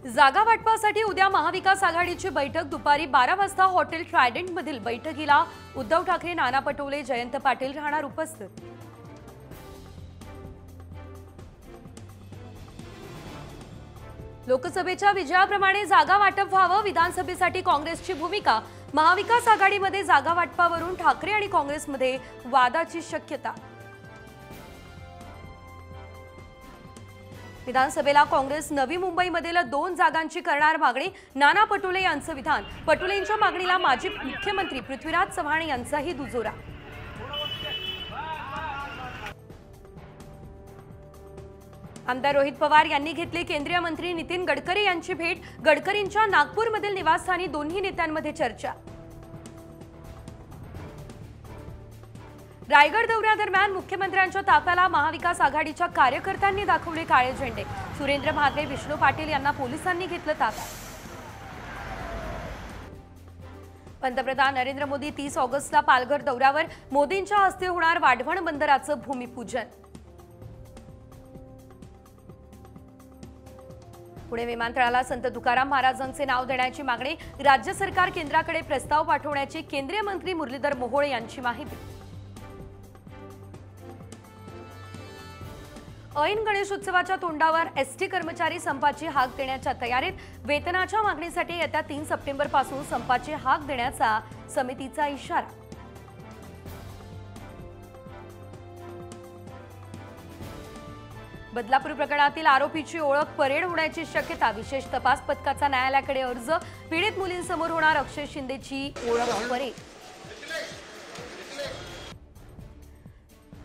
जागा वाटपासाठी उद्या महाविकास आघाडीची बैठक दुपारी 12 वाजता हॉटेल ट्रायडेंट मधील बैठकीला उद्धव ठाकरे, नाना पटोले, जयंत पाटील राहणार उपस्थित। लोकसभेच्या विजयाप्रमाणे जागा वाटप व्हावं, विधानसभेसाठी काँग्रेसची भूमिका। महाविकास आघाडीमध्ये जागा वाटपावरून ठाकरे आणि काँग्रेसमध्ये वादाची शक्यता। विधानसभेला काँग्रेस नवी मुंबईमधील 2 जागांची करणार मागणी, नाना पटोले यांचं विधान। पटोलेंच्या मागणीला माजी मुख्यमंत्री पृथ्वीराज चव्हाण यांचाही दुजोरा। आमदार रोहित पवार यांनी घेतली केंद्रीय मंत्री नितीन गडकरी यांची भेट। गडकरींच्या नागपूरमधील निवासस्थानी दोन्ही नेत्यांमध्ये चर्चा। रायगड दौऱ्यादरम्यान मुख्यमंत्र्यांच्या ताफ्याला महाविकास आघाडीच्या कार्यकर्त्यांनी दाखवले काळे झेंडे। सुरेंद्र भागरे, विष्णू पाटील यांना पोलिसांनी घेतलं ताब्यात। पंतप्रधान नरेंद्र मोदी 30 ऑगस्टला पालघर दौऱ्यावर, मोदींच्या हस्ते होणार वाढवण बंदराचं भूमिपूजन। पुणे विमानतळाला संत तुकाराम महाराजांचे नाव देण्याची मागणी, राज्य सरकार केंद्राकडे प्रस्ताव पाठवण्याची केंद्रीय मंत्री मुरलीधर मोहोळ यांची माहिती। ऐन गणेशोत्सवाच्या तोंडावर एसटी कर्मचारी संपाची हाक देण्याच्या तयारीत। वेतनाच्या मागणीसाठी येत्या 3 सप्टेंबरपासून संपाची हाक देण्याचा समितीचा इशारा। बदलापूर प्रकरणातील आरोपीची ओळख परेड होण्याची शक्यता। विशेष तपास पथकाचा न्यायालयाकडे अर्ज, पीडित मुलींसमोर होणार अक्षय शिंदेची ओळख परेड।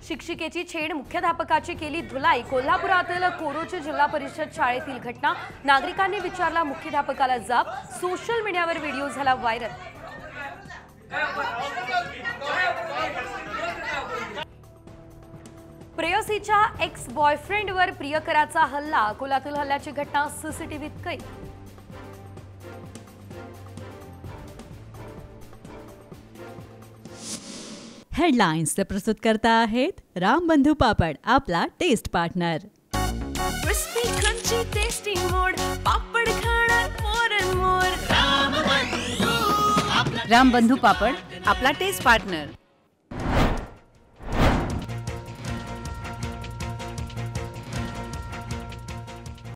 शिक्षिकेची छेड, मुख्याध्यापकाची केली धुलाई। कोल्हापुरातील कोरोची जिल्हा परिषद शाळेतील घटना, नागरिकांनी विचारला मुख्याध्यापकाला जाब। सोशल मीडियावर व्हिडिओ झाला व्हायरल। प्रेयसीच्या एक्स बॉयफ्रेंडवर प्रियकराचा हल्ला, अकोल्यातील हल्ल्याची घटना सीसीटीव्हीत कैद। हेडलाइन्स प्रस्तुत करता आहेत रामबंधू पापड, आपला taste partner. Crispy crunchy tasty मोड, पापड खाणार मोर अँड मोर। रामबंधू पापड, आपला टेस्ट पार्टनर।